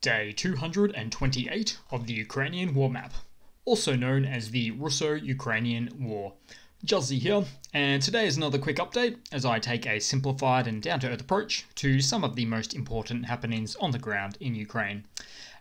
Day 228 of the Ukrainian war map, also known as the Russo-Ukrainian War. Juzzy here, and today is another quick update as I take a simplified and down-to-earth approach to some of the most important happenings on the ground in Ukraine.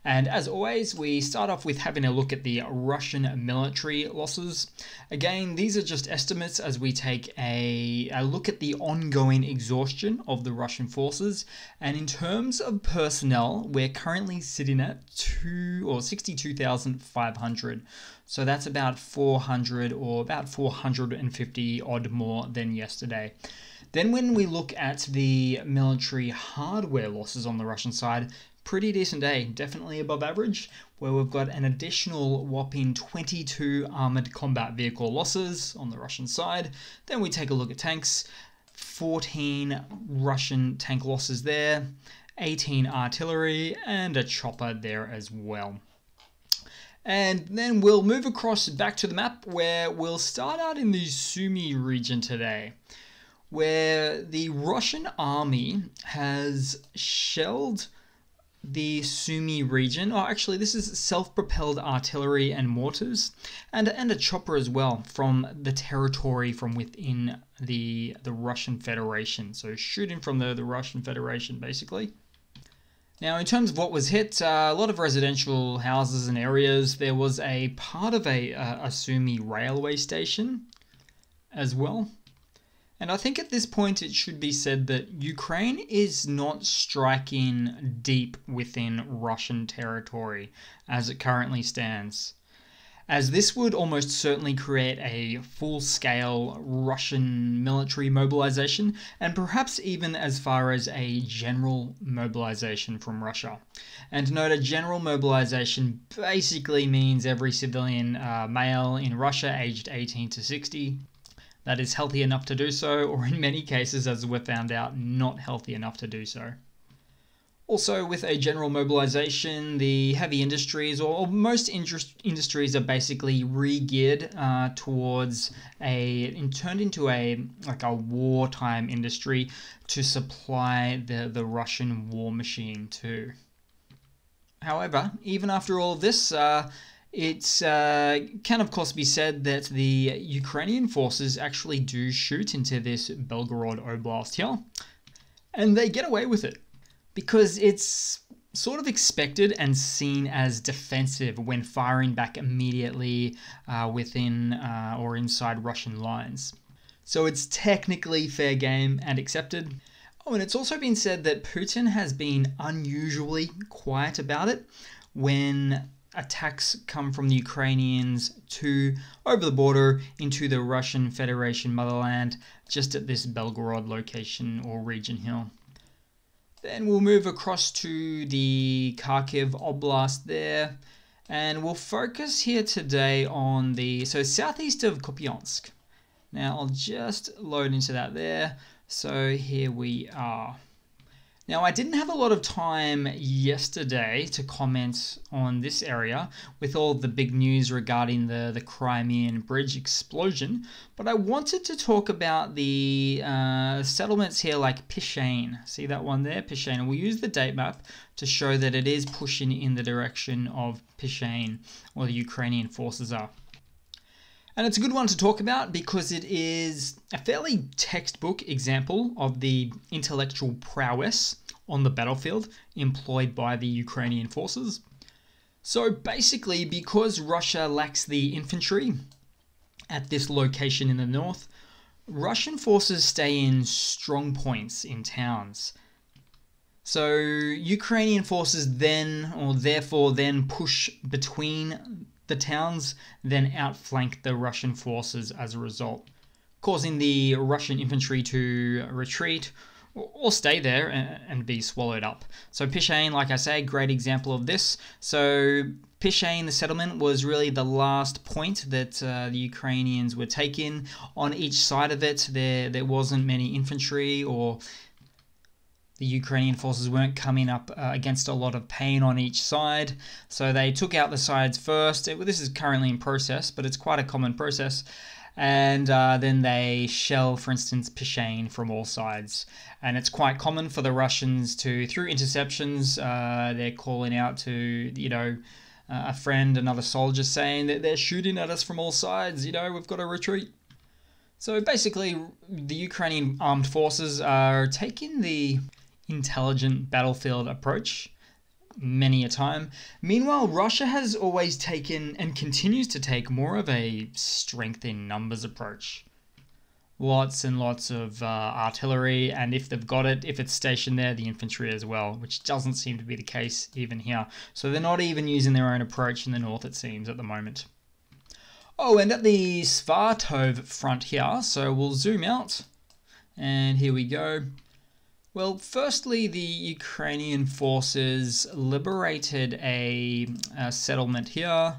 And as always, we start off with having a look at the Russian military losses. Again, these are just estimates as we take a look at the ongoing exhaustion of the Russian forces. And in terms of personnel, we're currently sitting at 62,500. So that's about 400 or about 450 odd more than yesterday. Then when we look at the military hardware losses on the Russian side, pretty decent day, definitely above average, where we've got an additional whopping 22 armored combat vehicle losses on the Russian side. Then we take a look at tanks, 14 Russian tank losses there, 18 artillery, and a chopper there as well. And then we'll move across back to the map where we'll start out in the Sumy region today, where the Russian army has shelled the Sumy region. Oh, actually, this is self-propelled artillery and mortars, and a chopper as well from the territory from within the Russian Federation. So shooting from the Russian Federation, basically. Now, in terms of what was hit, a lot of residential houses and areas. There was a part of a Sumy railway station as well. And I think at this point it should be said that Ukraine is not striking deep within Russian territory as it currently stands, as this would almost certainly create a full-scale Russian military mobilization, and perhaps even as far as a general mobilization from Russia. And note, a general mobilization basically means every civilian male in Russia aged 18 to 60 that is healthy enough to do so, or in many cases, as we've found out, not healthy enough to do so. Also, with a general mobilization, the heavy industries, or most industries, are basically re-geared towards turned into a wartime industry to supply the Russian war machine too. However, even after all of this, it can of course be said that the Ukrainian forces actually do shoot into this Belgorod Oblast here, and they get away with it because it's sort of expected and seen as defensive when firing back immediately within or inside Russian lines. So it's technically fair game and accepted. Oh, and it's also been said that Putin has been unusually quiet about it when attacks come from the Ukrainians over the border into the Russian Federation motherland, just at this Belgorod location or region here. Then we'll move across to the Kharkiv Oblast there, and we'll focus here today on southeast of Kupiansk. Now I'll just load into that there. So here we are. Now, I didn't have a lot of time yesterday to comment on this area with all the big news regarding the Crimean Bridge explosion, but I wanted to talk about the settlements here like Pishain. See that one there, Pishain? And we'll use the date map to show that it is pushing in the direction of Pishain, where the Ukrainian forces are. And it's a good one to talk about because it is a fairly textbook example of the intellectual prowess on the battlefield employed by the Ukrainian forces. So basically, because Russia lacks the infantry at this location in the north, Russian forces stay in strong points in towns. So Ukrainian forces therefore push between the towns, then outflank the Russian forces as a result, causing the Russian infantry to retreat or stay there and be swallowed up. So Pishain, like I say, great example of this. So Pishain, the settlement, was really the last point that the Ukrainians were taking. On each side of it, there wasn't many infantry, or the Ukrainian forces weren't coming up against a lot of pain on each side, so they took out the sides first. This is currently in process, but it's quite a common process. And then they shell, for instance, Peshain from all sides. And it's quite common for the Russians to, through interceptions, they're calling out to, a friend, another soldier, saying that they're shooting at us from all sides, we've got to retreat. So basically, the Ukrainian armed forces are taking the intelligent battlefield approach many a time. Meanwhile, Russia has always taken and continues to take more of a strength in numbers approach. Lots and lots of artillery, and if they've got it, if it's stationed there, the infantry as well, which doesn't seem to be the case even here. So they're not even using their own approach in the north, it seems, at the moment. Oh, and at the Svatov front here, so we'll zoom out, and here we go. Well, firstly, the Ukrainian forces liberated a settlement here,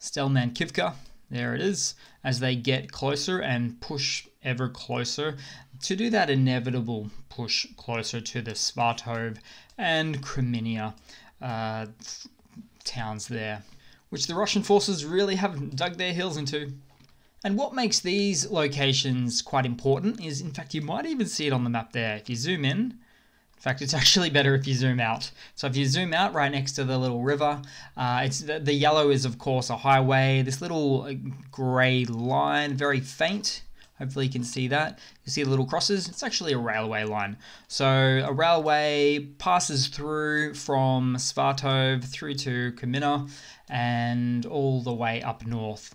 Stelmankivka, there it is, as they get closer and push ever closer to do that inevitable push closer to the Svatov and Crimea towns there, which the Russian forces really have dug their heels into. And what makes these locations quite important is, in fact, you might even see it on the map there. If you zoom in fact, it's actually better if you zoom out. So if you zoom out right next to the little river, it's the yellow is, of course, a highway. This little grey line, very faint. Hopefully you can see that. You see the little crosses? It's actually a railway line. So a railway passes through from Svatov through to Crimea and all the way up north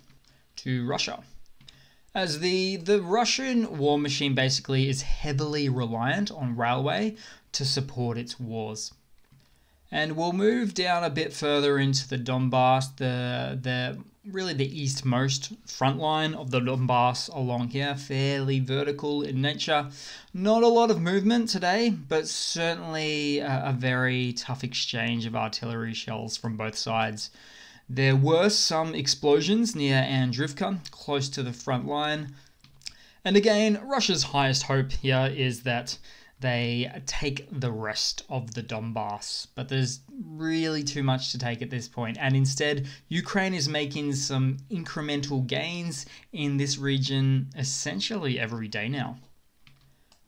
to Russia. As the Russian war machine basically is heavily reliant on railway to support its wars. And we'll move down a bit further into the Donbass, really the eastmost front line of the Donbass along here, fairly vertical in nature. Not a lot of movement today, but certainly a very tough exchange of artillery shells from both sides. There were some explosions near Andrivka, close to the front line. And again, Russia's highest hope here is that they take the rest of the Donbass. But there's really too much to take at this point. And instead, Ukraine is making some incremental gains in this region essentially every day now.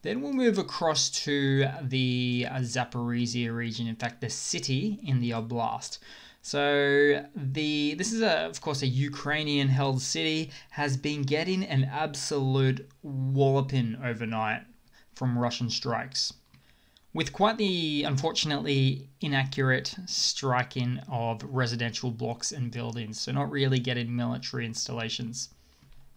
Then we'll move across to the Zaporizhia region, in fact, the city in the oblast. So this is, of course, a Ukrainian-held city, has been getting an absolute walloping overnight from Russian strikes, with quite the, unfortunately, inaccurate striking of residential blocks and buildings, so not really getting military installations.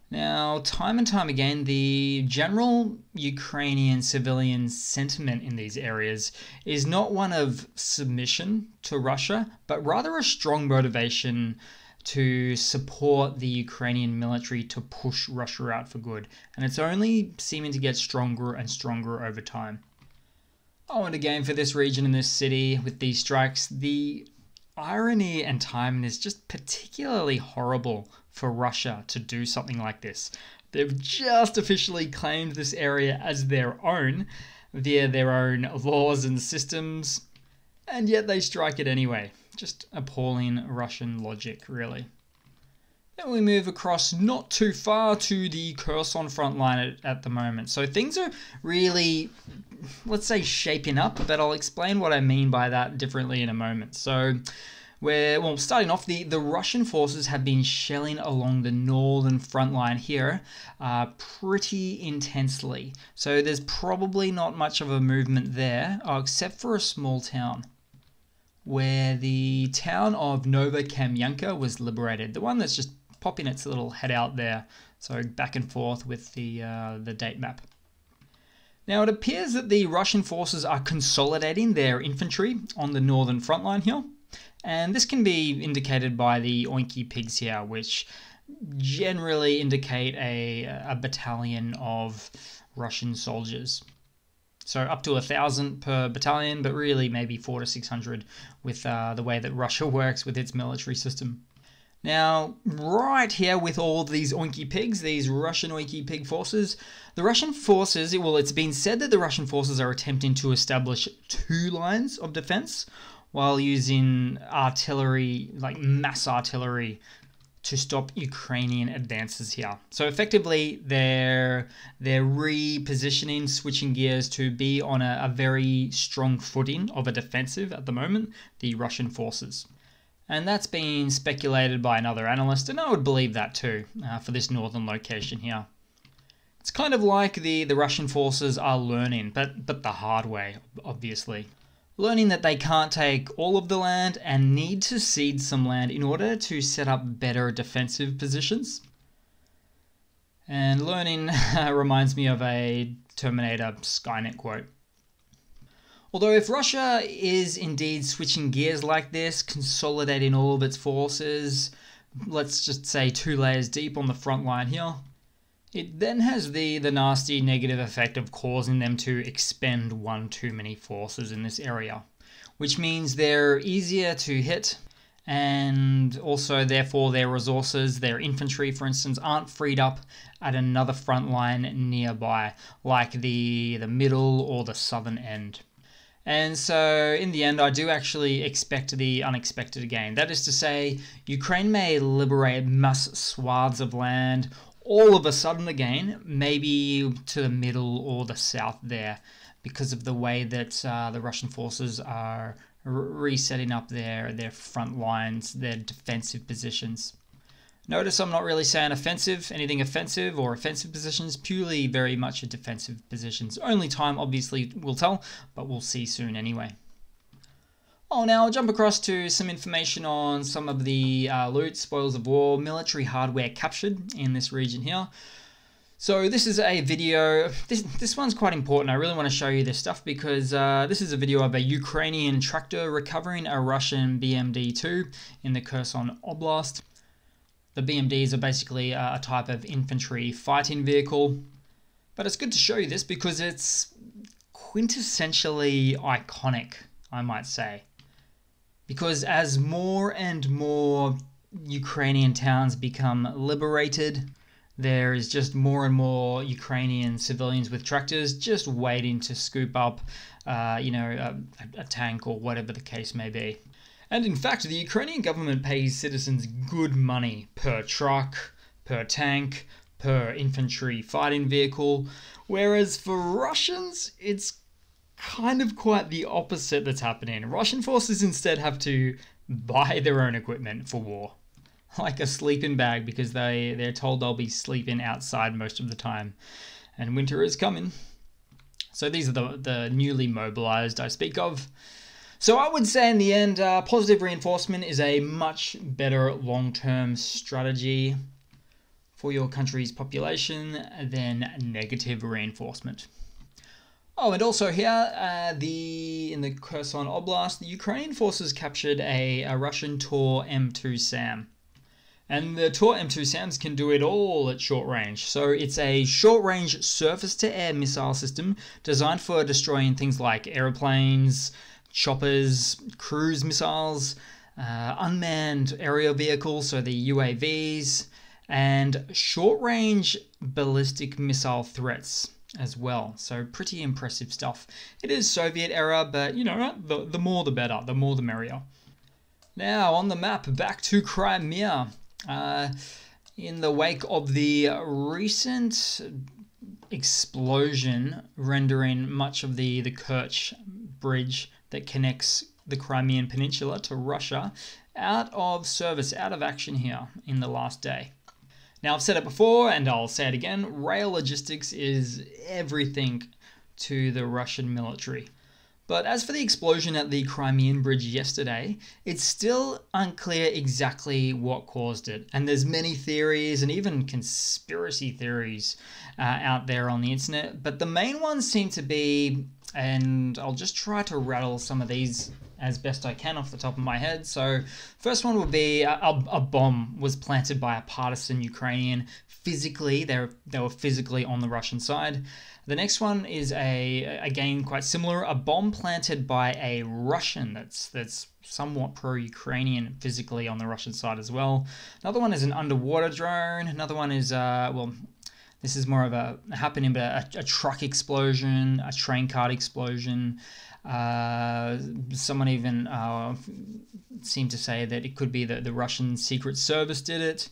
Now, time and time again, the general Ukrainian civilian sentiment in these areas is not one of submission to Russia, but rather a strong motivation to support the Ukrainian military to push Russia out for good. And it's only seeming to get stronger and stronger over time. Oh, and again, for this region and this city with these strikes, the irony and timing is just particularly horrible for Russia to do something like this. They've just officially claimed this area as their own via their own laws and systems, and yet they strike it anyway. Just appalling Russian logic, really. Then we move across not too far to the Kherson front line at the moment. So things are really, let's say, shaping up, but I'll explain what I mean by that differently in a moment. So starting off, the Russian forces have been shelling along the northern front line here pretty intensely. So there's probably not much of a movement there, except for a small town, where the town of Novokamyanka was liberated. The one that's just popping its little head out there. So back and forth with the date map. Now it appears that the Russian forces are consolidating their infantry on the northern front line here. And this can be indicated by the oinky pigs here, which generally indicate a battalion of Russian soldiers. So up to 1,000 per battalion, but really maybe 400 to 600 with the way that Russia works with its military system. Now, right here with all these oinky pigs, these Russian oinky pig forces, the Russian forces, it's been said that the Russian forces are attempting to establish 2 lines of defense while using artillery, like mass artillery, to stop Ukrainian advances here. So effectively, they're repositioning, switching gears to be on a very strong footing of a defensive at the moment, the Russian forces. And that's been speculated by another analyst, and I would believe that too, for this northern location here. It's kind of like the Russian forces are learning, but the hard way, obviously. Learning that they can't take all of the land and need to cede some land in order to set up better defensive positions. And learning reminds me of a Terminator Skynet quote. Although if Russia is indeed switching gears like this, consolidating all of its forces, let's just say 2 layers deep on the front line here, it then has the nasty negative effect of causing them to expend one too many forces in this area, which means they're easier to hit, and also therefore their resources, their infantry for instance, aren't freed up at another front line nearby, like the middle or the southern end. And so in the end, I do actually expect the unexpected again. That is to say, Ukraine may liberate mass swaths of land all of a sudden again, maybe to the middle or the south there, because of the way that the Russian forces are resetting up their front lines, their defensive positions. Notice I'm not really saying offensive, anything offensive or offensive positions, purely very much a defensive positions. Only time obviously will tell, but we'll see soon anyway. Oh, now I'll jump across to some information on some of the loot, spoils of war, military hardware captured in this region here. So this is a video, this one's quite important. I really want to show you this stuff because this is a video of a Ukrainian tractor recovering a Russian BMD-2 in the Kherson Oblast. The BMDs are basically a type of infantry fighting vehicle, but it's good to show you this because it's quintessentially iconic, I might say. Because as more and more Ukrainian towns become liberated, there is just more and more Ukrainian civilians with tractors just waiting to scoop up, a tank or whatever the case may be. And in fact, the Ukrainian government pays citizens good money per truck, per tank, per infantry fighting vehicle, whereas for Russians, it's kind of quite the opposite that's happening. Russian forces instead have to buy their own equipment for war. Like a sleeping bag, because they're told they'll be sleeping outside most of the time. And winter is coming. So these are the newly mobilized I speak of. So I would say in the end, positive reinforcement is a much better long-term strategy for your country's population than negative reinforcement. Oh, and also here, in the Kherson Oblast, the Ukrainian forces captured a Russian Tor M2 SAM. And the Tor M2 SAMs can do it all at short range. So it's a short-range surface-to-air missile system designed for destroying things like airplanes, choppers, cruise missiles, unmanned aerial vehicles, so the UAVs, and short-range ballistic missile threats as well. So pretty impressive stuff. It is Soviet era, but you know, the more the better, the more the merrier. Now on the map, back to Crimea. In the wake of the recent explosion rendering much of the Kerch bridge that connects the Crimean Peninsula to Russia out of service, out of action here in the last day. Now, I've said it before and I'll say it again, rail logistics is everything to the Russian military. But as for the explosion at the Crimean Bridge yesterday, it's still unclear exactly what caused it. And there's many theories and even conspiracy theories out there on the internet. But the main ones seem to be, and I'll just try to rattle some of these as best I can off the top of my head. So first one would be a bomb was planted by a partisan Ukrainian. Physically, they were physically on the Russian side. The next one is again quite similar, a bomb planted by a Russian that's somewhat pro-Ukrainian physically on the Russian side as well. Another one is an underwater drone. Another one is this is more of a happening, but a truck explosion, a train cart explosion. Someone even seem to say that it could be that the Russian Secret Service did it.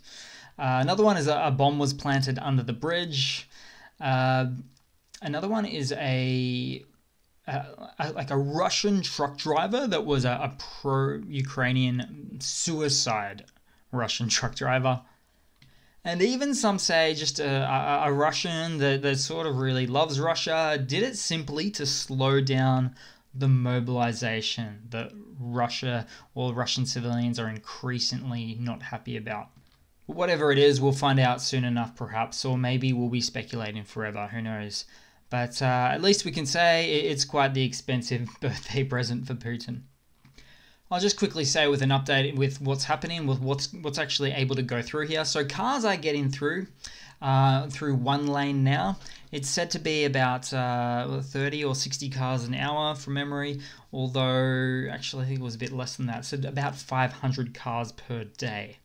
Another one is a bomb was planted under the bridge. Another one is like a Russian truck driver that was a pro-Ukrainian suicide Russian truck driver. And even some say just a Russian that sort of really loves Russia did it simply to slow down the mobilization that Russia or Russian civilians are increasingly not happy about. But whatever it is, we'll find out soon enough perhaps, or maybe we'll be speculating forever, who knows. But at least we can say it's quite the expensive birthday present for Putin. I'll just quickly say with an update with what's happening, with what's actually able to go through here. So cars are getting through one lane now. It's said to be about 30 or 60 cars an hour from memory, although actually I think it was a bit less than that. So about 500 cars per day.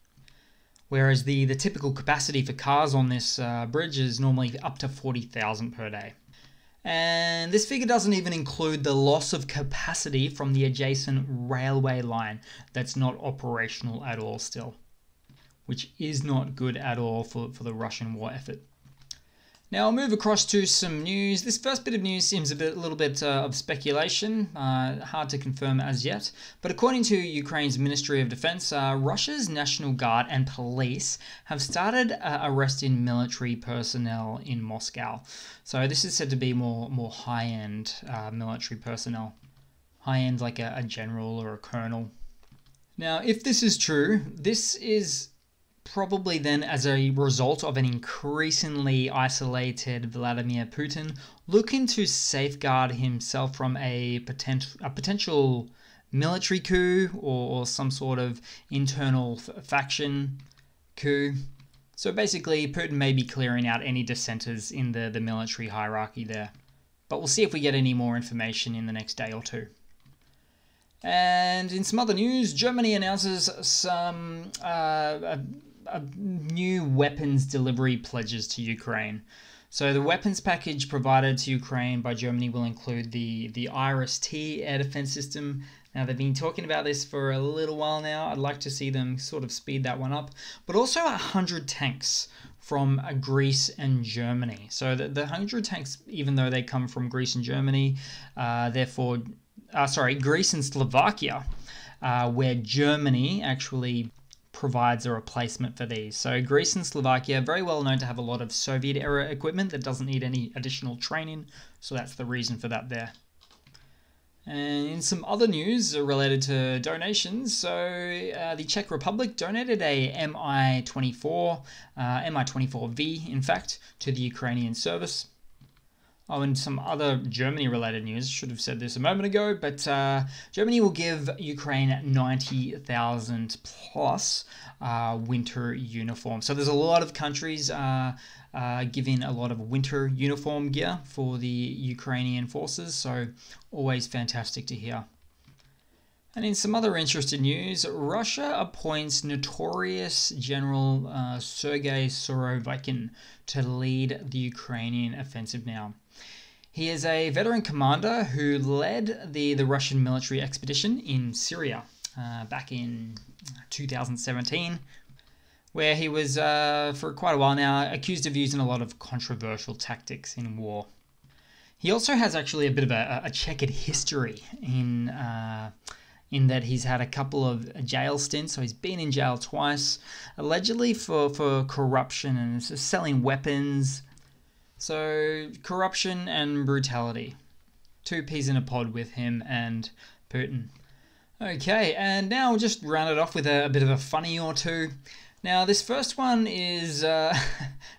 Whereas the typical capacity for cars on this bridge is normally up to 40,000 per day. And this figure doesn't even include the loss of capacity from the adjacent railway line that's not operational at all still, which is not good at all for the Russian war effort. Now I'll move across to some news. This first bit of news seems a little bit of speculation, hard to confirm as yet. But according to Ukraine's Ministry of Defense, Russia's National Guard and police have started arresting military personnel in Moscow. So this is said to be more high-end military personnel. High-end like a general or a colonel. Now if this is true, this is probably then as a result of an increasingly isolated Vladimir Putin looking to safeguard himself from a potential military coup or some sort of internal faction coup. So basically Putin may be clearing out any dissenters in the military hierarchy there. But we'll see if we get any more information in the next day or two. And in some other news, Germany announces some new weapons delivery pledges to Ukraine. So the weapons package provided to Ukraine by Germany will include the IRIS-T air defense system. Now they've been talking about this for a little while now. I'd like to see them sort of speed that one up. But also 100 tanks from Greece and Germany. So the 100 tanks, even though they come from Greece and Germany, Greece and Slovakia, where Germany actually provides a replacement for these. So Greece and Slovakia, very well known to have a lot of Soviet-era equipment that doesn't need any additional training, so that's the reason for that there. And in some other news related to donations, so the Czech Republic donated a Mi-24V, in fact, to the Ukrainian service. Oh, and some other Germany-related news, should have said this a moment ago, but Germany will give Ukraine 90,000 plus winter uniforms. So there's a lot of countries giving a lot of winter uniform gear for the Ukrainian forces, so always fantastic to hear. And in some other interesting news, Russia appoints notorious General Sergei Surovikin to lead the Ukrainian offensive now. He is a veteran commander who led the Russian military expedition in Syria back in 2017, where he was, for quite a while now, accused of using a lot of controversial tactics in war. He also has actually a bit of a checkered history in that he's had a couple of jail stints, so he's been in jail twice, allegedly for corruption and selling weapons. So corruption and brutality. Two peas in a pod with him and Putin. Okay, and now we'll just round it off with a bit of a funny or two. Now this first one is,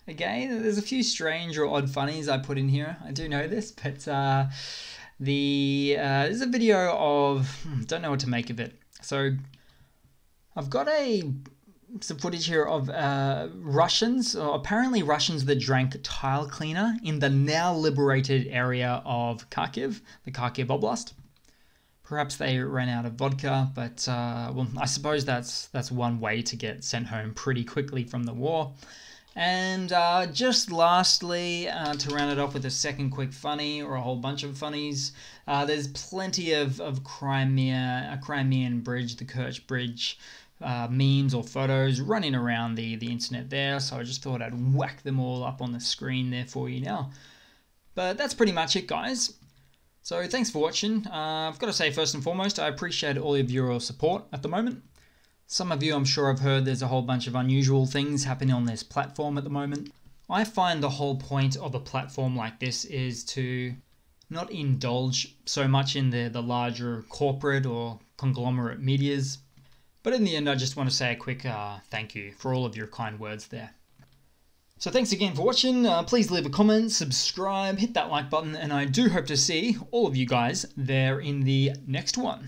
again, there's a few strange or odd funnies I put in here. I do know this, but there's a video of, don't know what to make of it. So I've got some footage here of Russians, or apparently Russians that drank tile cleaner in the now liberated area of Kharkiv, the Kharkiv Oblast. Perhaps they ran out of vodka, but well, I suppose that's one way to get sent home pretty quickly from the war. And just lastly, to round it off with a second quick funny, or a whole bunch of funnies, there's plenty of Crimea, a Crimean bridge, the Kerch Bridge, memes or photos running around the internet there, so I just thought I'd whack them all up on the screen there for you now. But that's pretty much it, guys. So thanks for watching. I've got to say, first and foremost, I appreciate all of your support at the moment. Some of you, I'm sure, have heard there's a whole bunch of unusual things happening on this platform at the moment. I find the whole point of a platform like this is to not indulge so much in the larger corporate or conglomerate medias. But in the end, I just want to say a quick thank you for all of your kind words there. So thanks again for watching. Please leave a comment, subscribe, hit that like button, and I do hope to see all of you guys there in the next one.